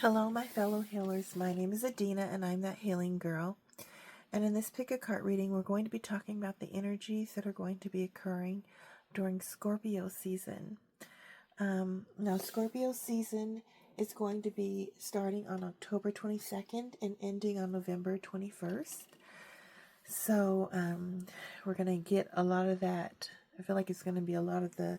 Hello, my fellow healers. My name is Adina, and I'm that healing girl. And in this pick a card reading, we're going to be talking about the energies that are going to be occurring during Scorpio season. Now, Scorpio season is going to be starting on October 22nd and ending on November 21st. So, we're going to get a lot of that. I feel like it's going to be a lot of the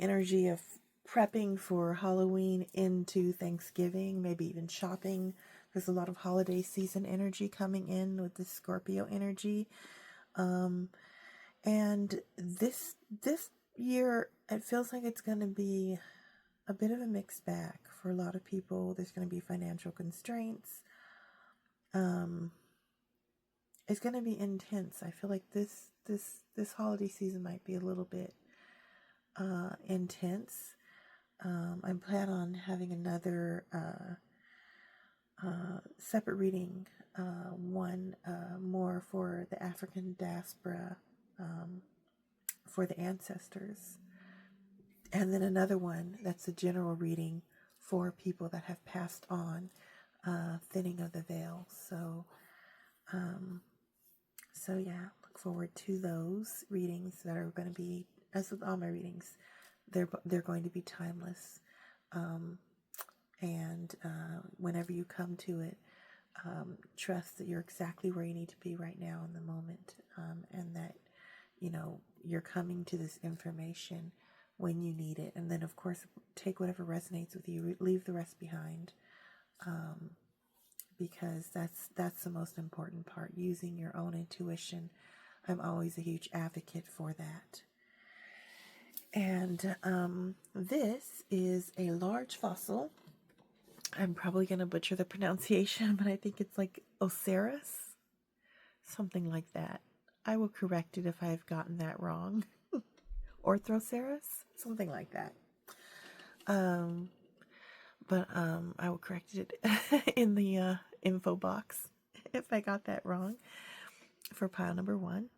energy of prepping for Halloween into Thanksgiving, maybe even shopping. There's a lot of holiday season energy coming in with the Scorpio energy. And this year, it feels like it's going to be a bit of a mixed bag for a lot of people. There's going to be financial constraints. It's going to be intense. I feel like this holiday season might be a little bit intense. I plan on having another separate reading, one more for the African diaspora, for the ancestors, and then another one that's a general reading for people that have passed on, thinning of the veil. So yeah, look forward to those readings that are going to be, as with all my readings, they're going to be timeless, and whenever you come to it, trust that you're exactly where you need to be right now in the moment, and that you're coming to this information when you need it. And then, of course, take whatever resonates with you, leave the rest behind, because that's the most important part, using your own intuition. I'm always a huge advocate for that. And this is a large fossil. I'm probably going to butcher the pronunciation, but I think it's like Orthoceras, something like that. I will correct it if I've gotten that wrong. Orthoceras, something like that. But I will correct it in the info box if I got that wrong for pile number 1.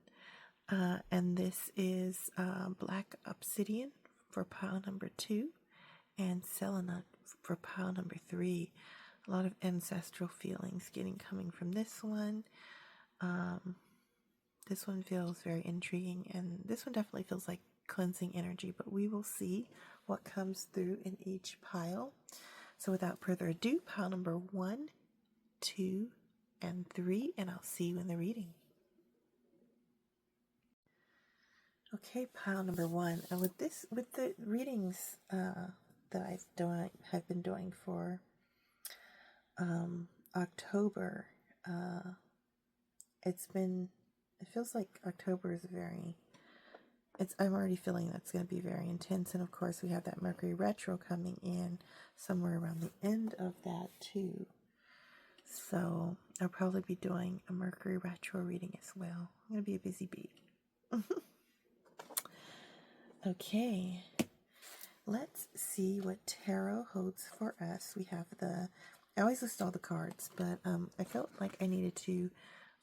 And this is black obsidian for pile number 2, and selenite for pile number 3. A lot of ancestral feelings coming from this one. This one feels very intriguing, and this one definitely feels like cleansing energy, but we will see what comes through in each pile. So without further ado, pile number 1, 2, and 3, and I'll see you in the reading. Okay, pile number 1, and with the readings that have been doing for October, it feels like October is I'm already feeling that's going to be very intense, and of course we have that Mercury retro coming in somewhere around the end of that too. So I'll probably be doing a Mercury retro reading as well. I'm going to be a busy bee. Okay, let's see what tarot holds for us. We have I always list all the cards, but I felt like I needed to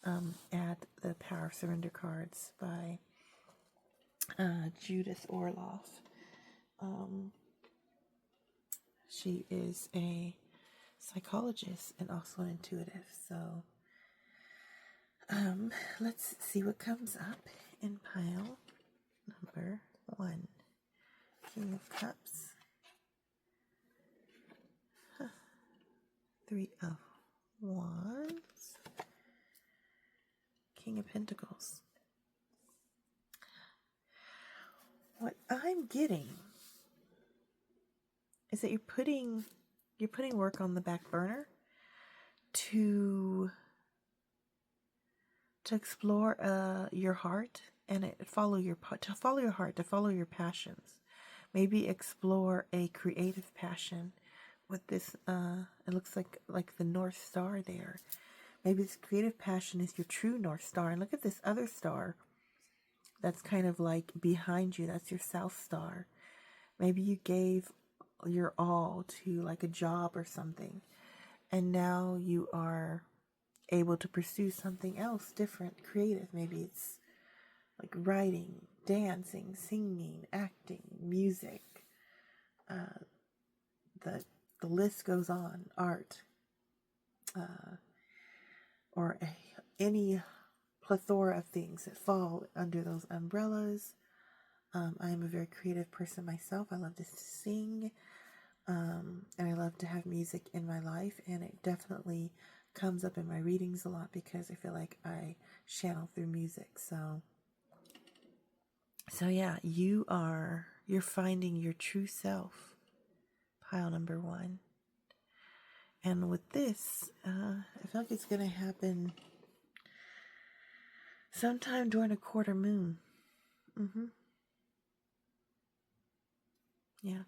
add the Power of Surrender cards by Judith Orloff. She is a psychologist and also an intuitive. So let's see what comes up in pile number 1. King of Cups, 3 of Wands, King of Pentacles. What I'm getting is that you're putting work on the back burner to explore your heart and to follow your heart, to follow your passions. Maybe explore a creative passion with this. It looks like the North Star there. Maybe this creative passion is your true North Star. And look at this other star that's kind of like behind you. That's your South Star. Maybe you gave your all to like a job or something, and now you are able to pursue something else different, creative. Maybe it's like writing, dancing, singing, acting, music. the list goes on. Art, or any plethora of things that fall under those umbrellas. I am a very creative person myself. I love to sing, and I love to have music in my life, and it definitely comes up in my readings a lot because I feel like I channel through music. So yeah, you're finding your true self, pile number 1. And with this, I feel like it's going to happen sometime during a quarter moon. Yeah.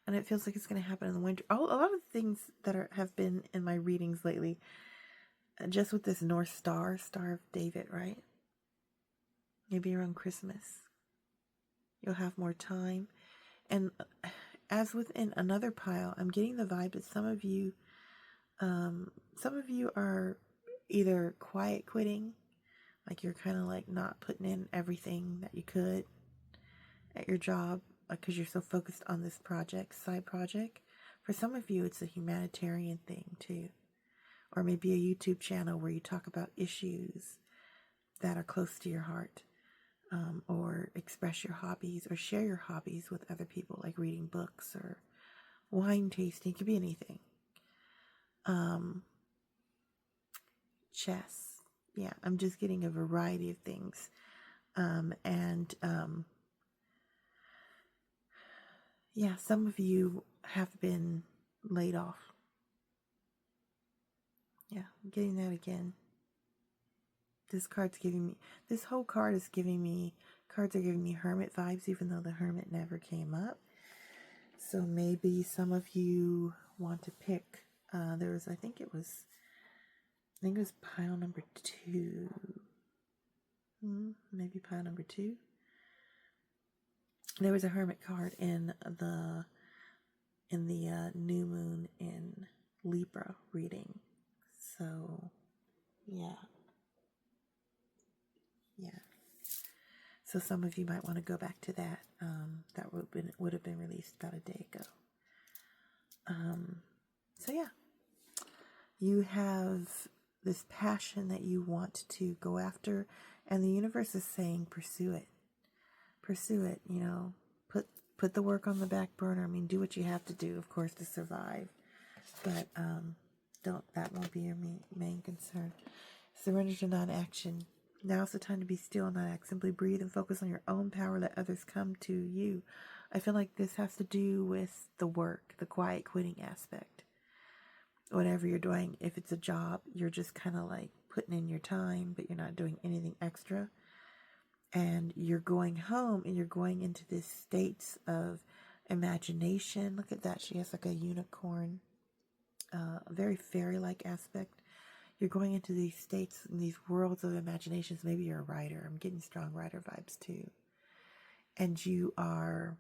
And it feels like it's going to happen in the winter. Oh, a lot of things that have been in my readings lately, just with this North Star, Star of David, right? Maybe around Christmas, you'll have more time. And as within another pile, I'm getting the vibe that some of you are either quiet quitting, like you're kind of like not putting in everything that you could at your job because you're so focused on this side project. For some of you, it's a humanitarian thing too, or maybe a YouTube channel where you talk about issues that are close to your heart, or express your hobbies or share your hobbies with other people, like reading books or wine tasting. It could be anything. Chess. Yeah, I'm just getting a variety of things. Yeah, some of you have been laid off. Yeah, I'm getting that again. This whole card is giving me, cards are giving me hermit vibes, even though the hermit never came up. So maybe some of you want to pick, I think it was pile number 2. Maybe pile number 2. There was a hermit card in the new moon in Libra reading. So, yeah. So some of you might want to go back to that. That would have been released about a day ago. So yeah, you have this passion that you want to go after, and the universe is saying, pursue it. Pursue it. Put the work on the back burner. I mean, do what you have to do, of course, to survive. But that won't be your main concern. Surrender to non-action. Now's the time to be still and not act. Simply breathe and focus on your own power. Let others come to you. I feel like this has to do with the work, the quiet quitting aspect. Whatever you're doing, if it's a job, you're just kind of like putting in your time, but you're not doing anything extra. And you're going home and you're going into this states of imagination. Look at that. She has like a unicorn, a very fairy-like aspect. You're going into these states and these worlds of imaginations. Maybe you're a writer. I'm getting strong writer vibes too. And you're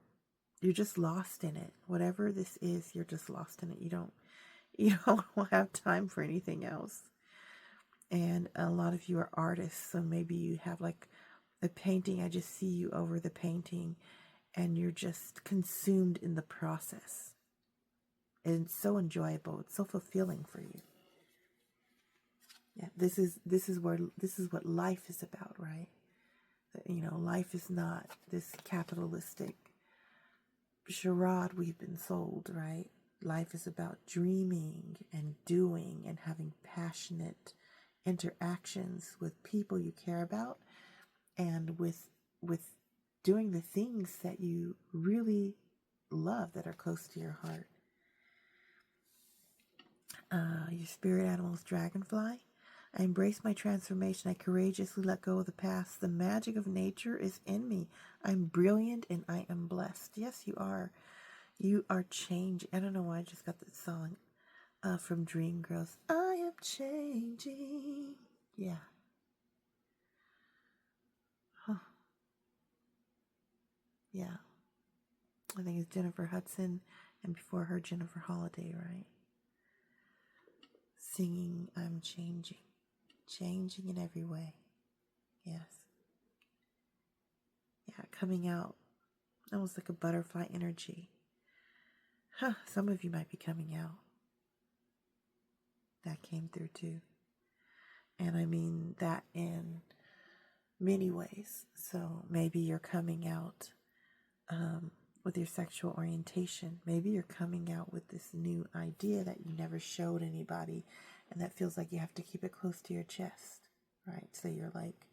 just lost in it. Whatever this is, you're just lost in it. You don't have time for anything else. And a lot of you are artists, so maybe you have like a painting. I just see you over the painting and you're just consumed in the process. And it's so enjoyable. It's so fulfilling for you. Yeah, this is what life is about, right? Life is not this capitalistic charade we've been sold, right? Life is about dreaming and doing and having passionate interactions with people you care about, and with doing the things that you really love, that are close to your heart. Your spirit animal is dragonfly. I embrace my transformation. I courageously let go of the past. The magic of nature is in me. I'm brilliant and I am blessed. Yes, you are. You are changing. I don't know why I just got that song from DREAMGIRLS. I am changing. Yeah. Huh. Yeah. I think it's Jennifer Hudson, and before her, Jennifer Holiday, right? Singing, I'm changing. Changing in every way. Yes. Yeah, coming out almost like a butterfly energy. Some of you might be coming out. That came through too. And I mean that in many ways. So maybe you're coming out with your sexual orientation. Maybe you're coming out with this new idea that you never showed anybody, and that feels like you have to keep it close to your chest, right? So you're like,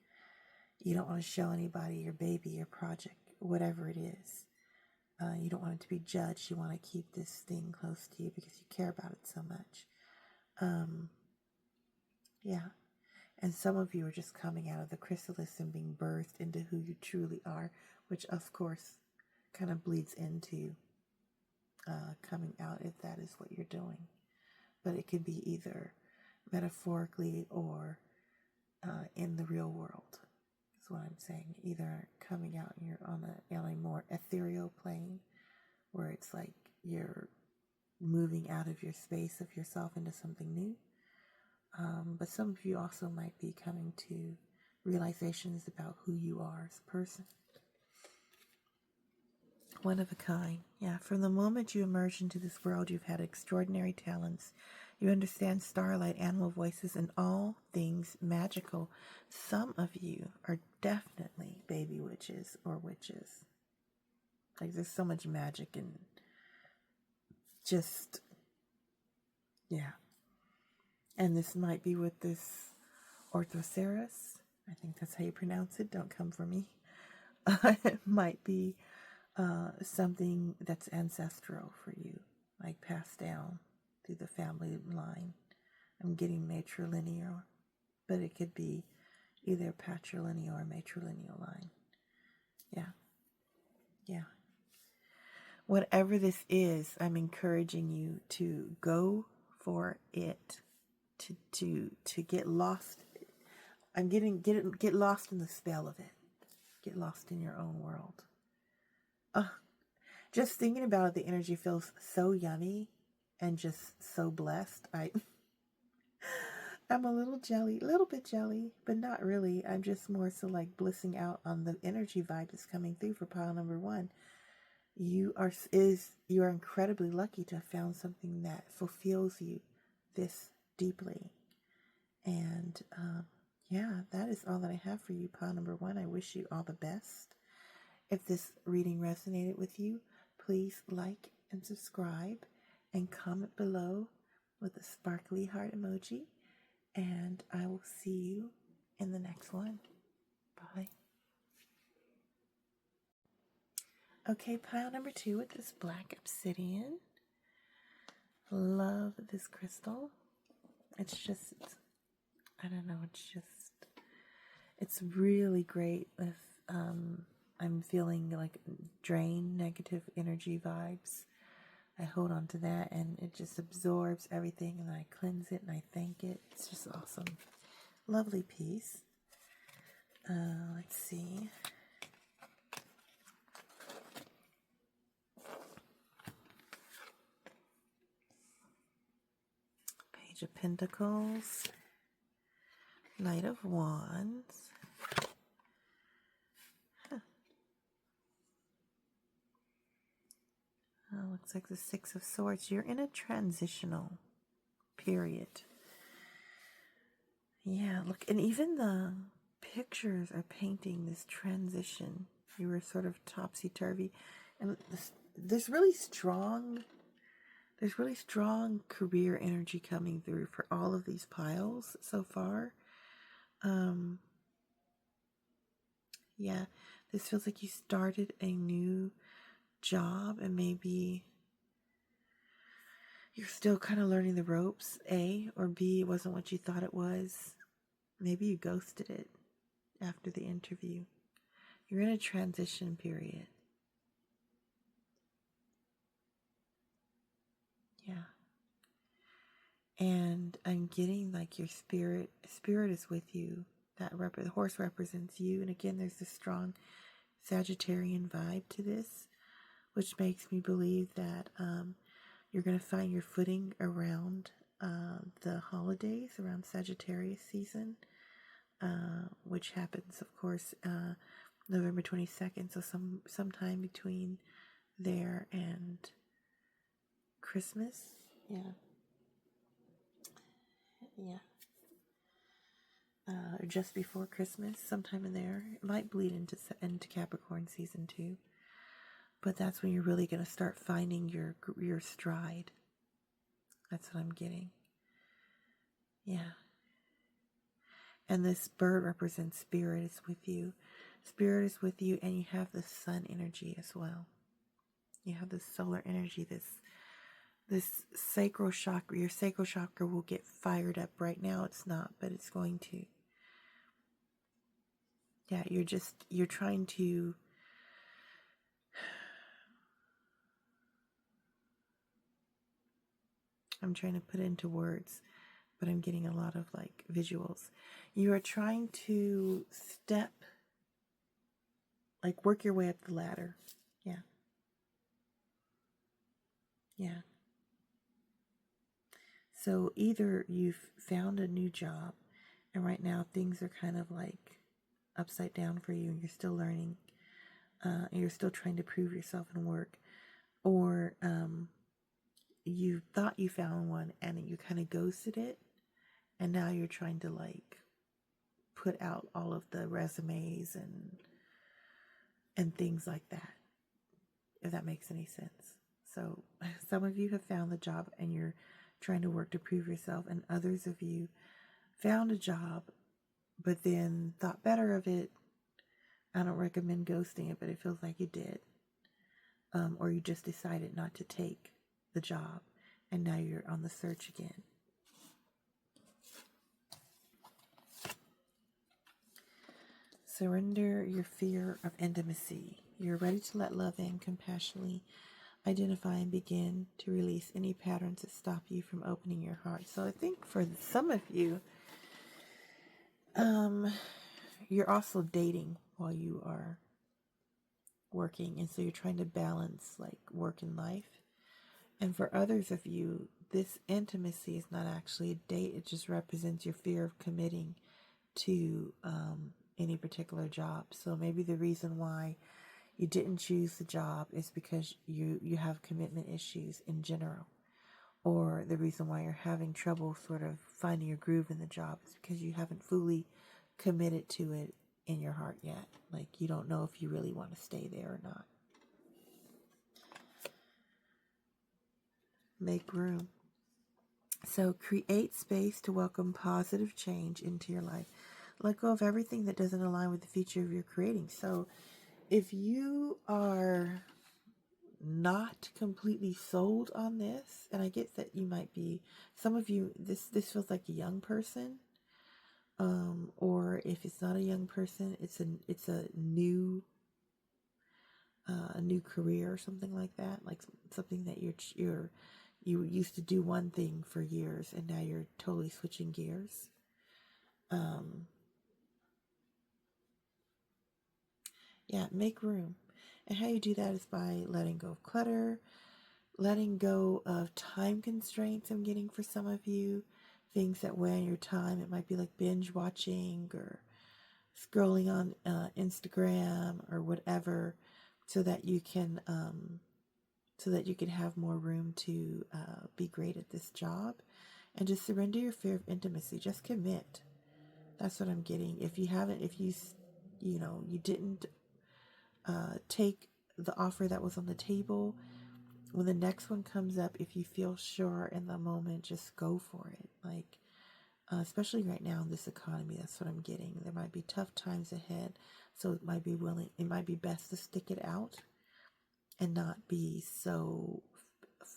you don't want to show anybody your baby, your project, whatever it is. You don't want it to be judged. You want to keep this thing close to you because you care about it so much. Yeah. And some of you are just coming out of the chrysalis and being birthed into who you truly are, which of course kind of bleeds into coming out if that is what you're doing. But it could be either metaphorically or in the real world, is what I'm saying. Either coming out and you're on a more ethereal plane where it's like you're moving out of your space of yourself into something new. But some of you also might be coming to realizations about who you are as a person. One of a kind. Yeah, from the moment you emerge into this world, you've had extraordinary talents. You understand starlight, animal voices, and all things magical. Some of you are definitely baby witches or witches. Like, there's so much magic and just, yeah. And this might be with this Orthoceras. I think that's how you pronounce it. Don't come for me. It might be something that's ancestral for you, like passed down through the family line. I'm getting matrilineal, but it could be either patrilineal or matrilineal line. Yeah. Yeah. Whatever this is, I'm encouraging you to go for it, to get lost. Get lost in the spell of it. Get lost in your own world. Just thinking about it, the energy feels so yummy and just so blessed. I'm a little bit jelly, but not really. I'm just more so like blissing out on the energy vibe that's coming through for pile number 1. You are incredibly lucky to have found something that fulfills you this deeply. And yeah, that is all that I have for you, pile number 1. I wish you all the best. If this reading resonated with you, please like and subscribe and comment below with a sparkly heart emoji. And I will see you in the next one. Bye. Okay, pile number 2 with this black obsidian. Love this crystal. It's just, I don't know, it's really great if I'm feeling like drain, negative energy vibes. I hold on to that and it just absorbs everything, and I cleanse it and I thank it. It's just awesome. Lovely piece. Let's see. Page of Pentacles. Knight of Wands. Looks like the Six of Swords. You're in a transitional period. Yeah, look, and even the pictures are painting this transition. You were sort of topsy-turvy. And there's really strong career energy coming through for all of these piles so far. Yeah, this feels like you started a new job, and maybe you're still kind of learning the ropes, A, or B, it wasn't what you thought it was. Maybe you ghosted it after the interview. You're in a transition period. Yeah. And I'm getting like your spirit is with you. The horse represents you. And again, there's this strong Sagittarian vibe to this, which makes me believe that you're going to find your footing around the holidays, around Sagittarius season, which happens, of course, November 22nd. So sometime between there and Christmas. Yeah. Yeah. Just before Christmas, sometime in there. It might bleed into Capricorn season 2. But that's when you're really going to start finding your stride. That's what I'm getting. Yeah. And this bird represents spirit is with you. Spirit is with you, and you have the sun energy as well. You have this solar energy, this sacral chakra. Your sacral chakra will get fired up. Right now it's not, but it's going to. Yeah, you're trying to I'm trying to put it into words, but I'm getting a lot of like visuals. You are trying to work your way up the ladder. Yeah. Yeah. So either you've found a new job and right now things are kind of like upside down for you and you're still learning, and you're still trying to prove yourself in work, or you thought you found one and you kind of ghosted it, and now you're trying to like put out all of the resumes and things like that, if that makes any sense. So some of you have found the job and you're trying to work to prove yourself, and others of you found a job but then thought better of it. I don't recommend ghosting it, but it feels like you did. Or you just decided not to take the job and now you're on the search again. Surrender your fear of intimacy. You're ready to let love in compassionately. Identify and begin to release any patterns that stop you from opening your heart. So I think for some of you, you're also dating while you are working. And so you're trying to balance like work and life. And for others of you, this intimacy is not actually a date. It just represents your fear of committing to any particular job. So maybe the reason why you didn't choose the job is because you have commitment issues in general. Or the reason why you're having trouble sort of finding your groove in the job is because you haven't fully committed to it in your heart yet. Like you don't know if you really want to stay there or not. Make room. So create space to welcome positive change into your life. Let go of everything that doesn't align with the future of your creating. So if you are not completely sold on this, and I get that you might be, some of you, this feels like a young person, or if it's not a young person, it's a new career or something like that, like something that you used to do one thing for years and now you're totally switching gears. Yeah, make room. And how you do that is by letting go of clutter, letting go of time constraints I'm getting for some of you, things that weigh on your time. It might be like binge watching or scrolling on Instagram or whatever, so that you can have more room to be great at this job, and just surrender your fear of intimacy. Just commit. That's what I'm getting. If you didn't take the offer that was on the table, when the next one comes up, if you feel sure in the moment, just go for it. Like, especially right now in this economy, that's what I'm getting. There might be tough times ahead, so it might be best to stick it out and not be so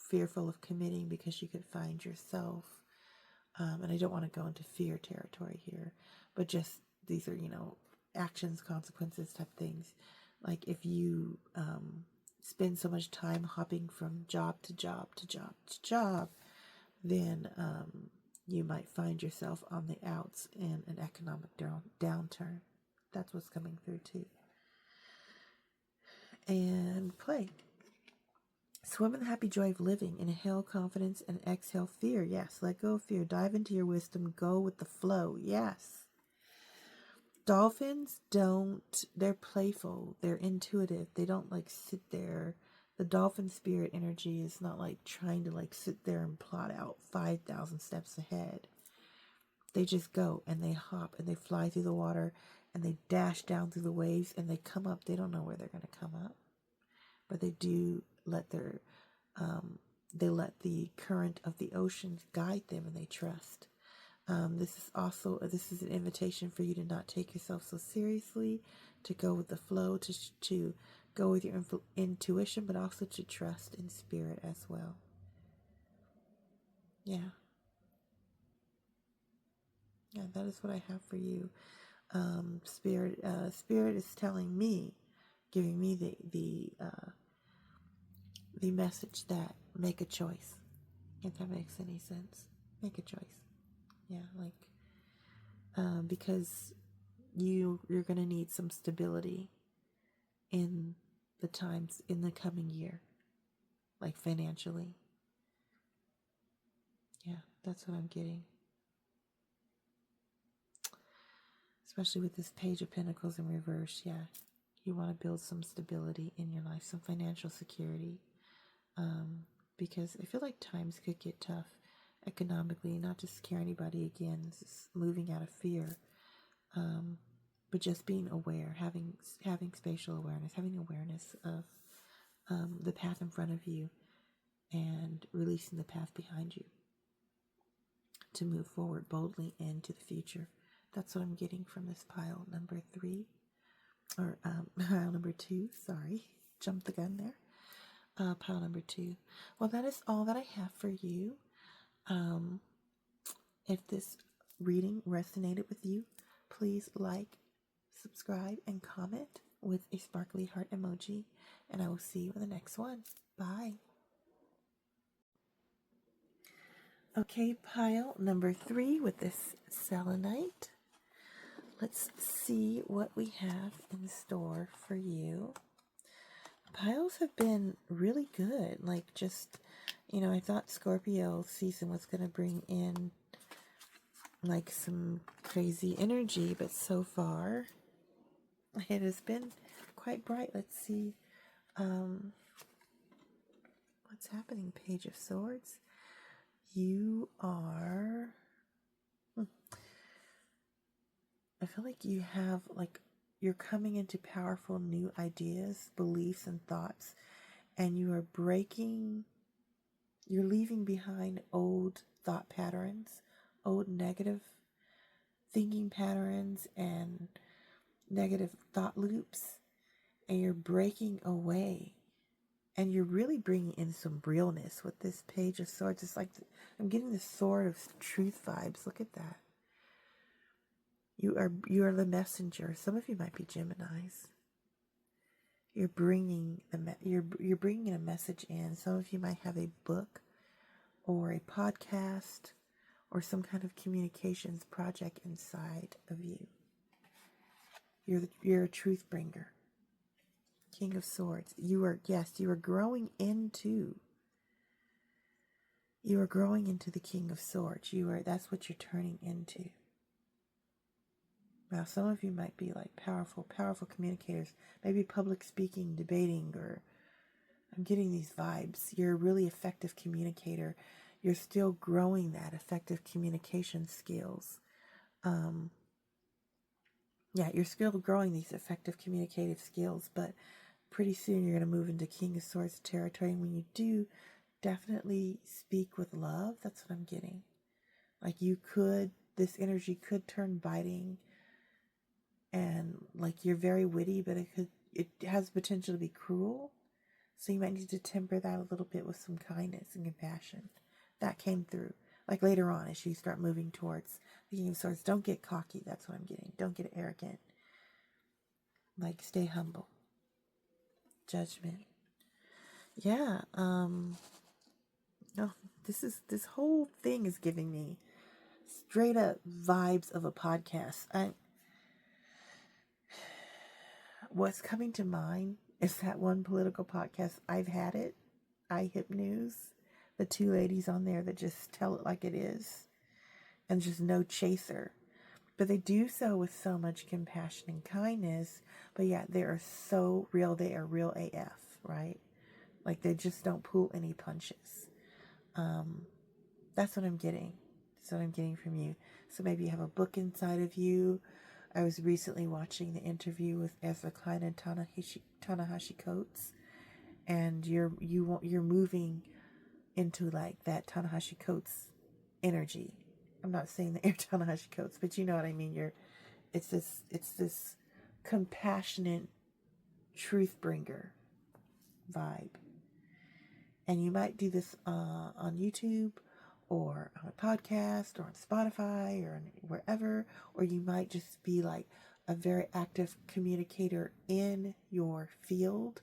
fearful of committing because you could find yourself. And I don't want to go into fear territory here, but just these are, actions, consequences type things. Like if you spend so much time hopping from job to job to job to job, then you might find yourself on the outs in an economic downturn. That's what's coming through too. And play. Swim in the happy joy of living. Inhale confidence and exhale fear. Yes, let go of fear. Dive into your wisdom. Go with the flow. Yes. Dolphins they're playful. They're intuitive. They don't like sit there. The dolphin spirit energy is not like trying to like sit there and plot out 5,000 steps ahead. They just go and they hop and they fly through the water and they dash down through the waves and they come up. They don't know where they're going to come up, but they do let they let the current of the oceans guide them, and they trust. This is an invitation for you to not take yourself so seriously, to go with the flow, to go with your intuition, but also to trust in spirit as well. Yeah. Yeah, that is what I have for you. Spirit is telling me, giving me the message that make a choice. If that makes any sense, make a choice. Yeah, because you're gonna need some stability in the times in the coming year, like financially. Yeah, that's what I'm getting. Especially with this Page of Pentacles in reverse. Yeah, you want to build some stability in your life, some financial security. Because I feel like times could get tough economically, not to scare anybody again, just moving out of fear, but just being aware, having spatial awareness, having awareness of the path in front of you and releasing the path behind you to move forward boldly into the future. That's what I'm getting from this pile number 3, or pile number 2, sorry, jumped the gun there. Pile number 2. Well, that is all that I have for you. If this reading resonated with you, please like, subscribe, and comment with a sparkly heart emoji, and I will see you in the next one. Bye. Okay, pile number 3 with this selenite. Let's see what we have in store for you. Piles have been really good. Like, just, I thought Scorpio season was going to bring in like some crazy energy, but so far it has been quite bright. Let's see what's happening. Page of Swords. You are I feel like you have you're coming into powerful new ideas, beliefs, and thoughts, and you're leaving behind old thought patterns, old negative thinking patterns, and negative thought loops, and you're breaking away, and you're really bringing in some realness with this Page of Swords. It's like I'm getting the Sword of Truth vibes. Look at that. You are the messenger. Some of you might be Geminis. You're bringing you're bringing a message in. Some of you might have a book or a podcast or some kind of communications project inside of you. You're a truth bringer. King of Swords. You are growing into. You are growing into the King of Swords. That's what you're turning into. Now, some of you might be like powerful communicators, maybe public speaking, debating, or I'm getting these vibes. You're a really effective communicator. You're still growing that effective communication skills. You're still growing these effective communicative skills, but pretty soon you're going to move into King of Swords territory. And when you do, definitely speak with love. That's what I'm getting. Like this energy could turn biting, and like you're very witty, but it has potential to be cruel. So you might need to temper that a little bit with some kindness and compassion. That came through. Like later on, as you start moving towards the King of Swords, don't get cocky. That's what I'm getting. Don't get arrogant. Like, stay humble. Judgment. Yeah. No, this whole thing is giving me straight up vibes of a podcast. What's coming to mind is that one political podcast. I've had it. iHypNews. The 2 ladies on there that just tell it like it is. And just no chaser. But they do so with so much compassion and kindness. But yeah, they are so real. They are real AF, right? Like they just don't pull any punches. That's what I'm getting. That's what I'm getting from you. So maybe you have a book inside of you. I was recently watching the interview with Ezra Klein and Tanahashi Coates, and you're moving into like that Tanahashi Coates energy. I'm not saying that you're Tanahashi Coates, but you know what I mean. It's this compassionate truth bringer vibe. And you might do this on YouTube or on a podcast or on Spotify or wherever, or you might just be like a very active communicator in your field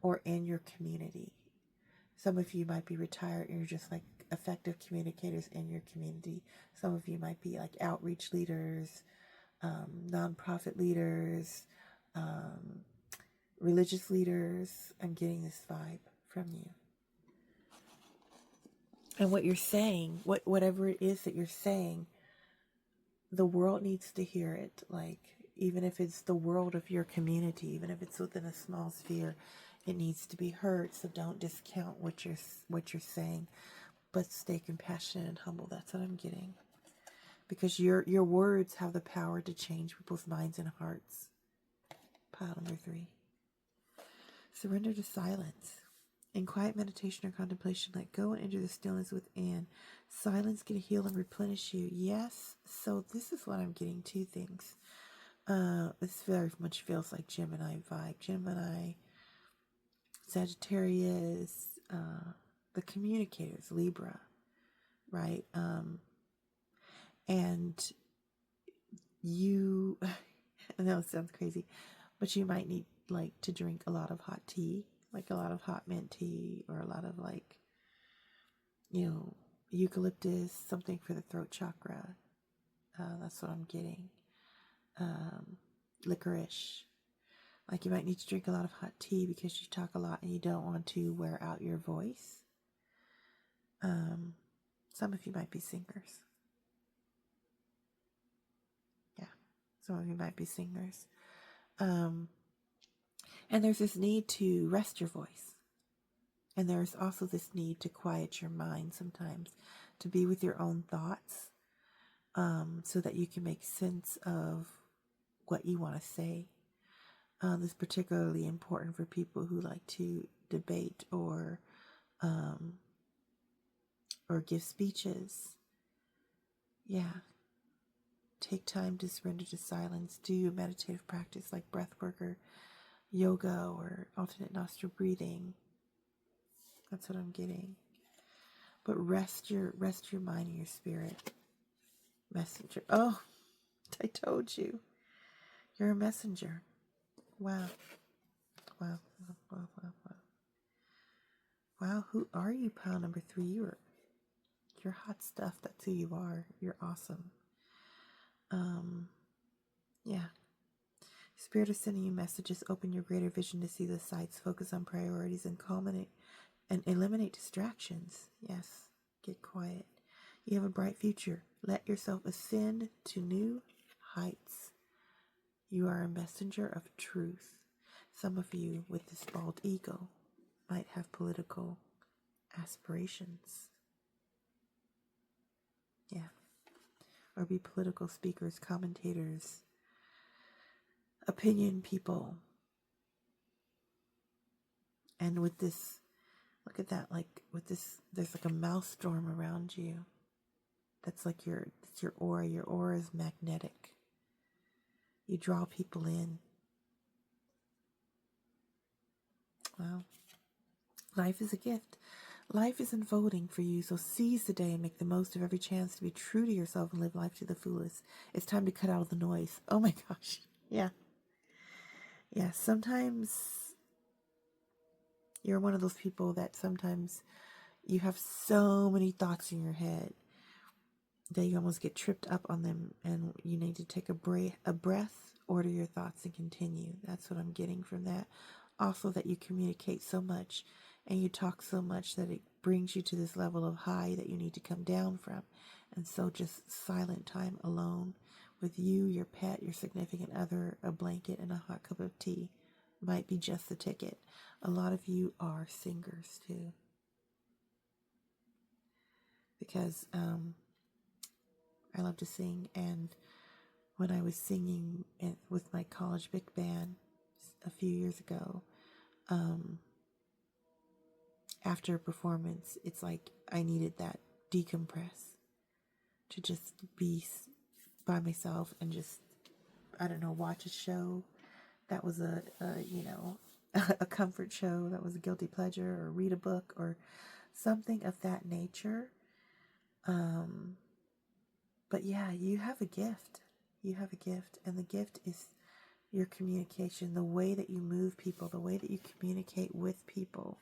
or in your community. Some of you might be retired and you're just like effective communicators in your community. Some of you might be like outreach leaders, nonprofit leaders, religious leaders. I'm getting this vibe from you. And what you're saying, whatever it is that you're saying, the world needs to hear it. Like, even if it's the world of your community, even if it's within a small sphere, it needs to be heard. So don't discount what you're saying, but stay compassionate and humble. That's what I'm getting. Because your words have the power to change people's minds and hearts. Pile number 3. Surrender to silence. In quiet meditation or contemplation, let go and enter the stillness within. Silence can heal and replenish you. Yes, so this is what I'm getting. 2 things. This very much feels like Gemini vibe. Gemini, Sagittarius, the communicators, Libra, right? And you, I know it sounds crazy, but you might need like to drink a lot of hot tea. Like a lot of hot mint tea or a lot of like, eucalyptus, something for the throat chakra. That's what I'm getting. Licorice. Like you might need to drink a lot of hot tea because you talk a lot and you don't want to wear out your voice. Some of you might be singers. Yeah, some of you might be singers. And there's this need to rest your voice. And there's also this need to quiet your mind sometimes, to be with your own thoughts, so that you can make sense of what you want to say. This is particularly important for people who like to debate or give speeches. Yeah. Take time to surrender to silence. Do meditative practice like breath work or yoga or alternate nostril breathing. That's what I'm getting. But rest your mind and your spirit. Messenger. Oh, I told you. You're a messenger. Wow. Wow. Wow. Wow. Wow. Wow. Wow. Who are you, pile number 3? You're hot stuff. That's who you are. You're awesome. Yeah. Spirit is sending you messages. Open your greater vision to see the sights. Focus on priorities and culminate and eliminate distractions. Yes. Get quiet. You have a bright future. Let yourself ascend to new heights. You are a messenger of truth. Some of you with this bald ego might have political aspirations. Yeah. Or be political speakers, commentators, opinion people. And with this, look at that, like with this, there's like a mouse storm around you. That's like your aura. Your aura is magnetic. You draw people in. Well, life is a gift. Life is unfolding for you, so seize the day and make the most of every chance to be true to yourself and live life to the fullest. It's time to cut out the noise. Oh my gosh. Yeah. Yeah, sometimes you're one of those people that sometimes you have so many thoughts in your head that you almost get tripped up on them, and you need to take a breath, order your thoughts, and continue. That's what I'm getting from that. Also, that you communicate so much and you talk so much that it brings you to this level of high that you need to come down from. And so just silent time alone with you, your pet, your significant other, a blanket, and a hot cup of tea. might be just the ticket. A lot of you are singers too. Because I love to sing, and when I was singing with my college big band a few years ago, after a performance, it's like I needed that decompress to just be by myself and just, I don't know, watch a show that was a a comfort show that was a guilty pleasure, or read a book or something of that nature. But yeah, you have a gift. You have a gift, and the gift is your communication, the way that you move people, the way that you communicate with people,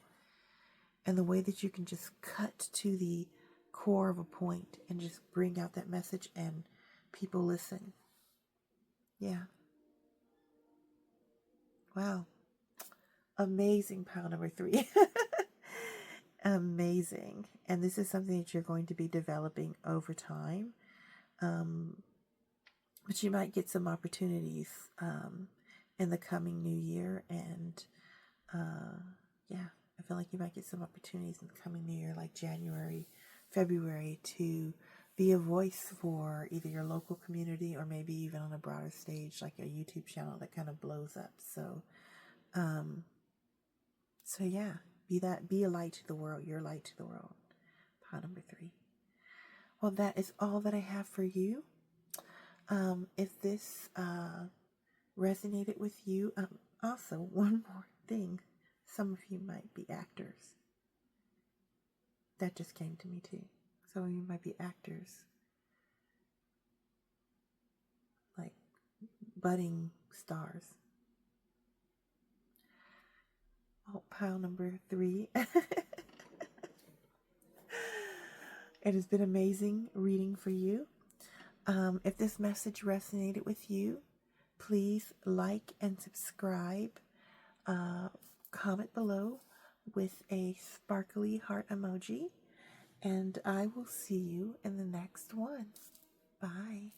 and the way that you can just cut to the core of a point and just bring out that message and people listen. Yeah. Wow. Amazing pile number 3. Amazing. And this is something that you're going to be developing over time. But you might get some opportunities in the coming new year. And yeah, I feel like you might get some opportunities in the coming new year, like January, February, to be a voice for either your local community or maybe even on a broader stage, like a YouTube channel that kind of blows up. So yeah, be a light to the world. You're a light to the world. Pile number 3. Well, that is all that I have for you. If this resonated with you, also one more thing. Some of you might be actors. That just came to me too. Some of you might be actors. Like budding stars. Oh, pile number 3. It has been amazing reading for you. If this message resonated with you, please like and subscribe. Comment below with a sparkly heart emoji. And I will see you in the next one. Bye.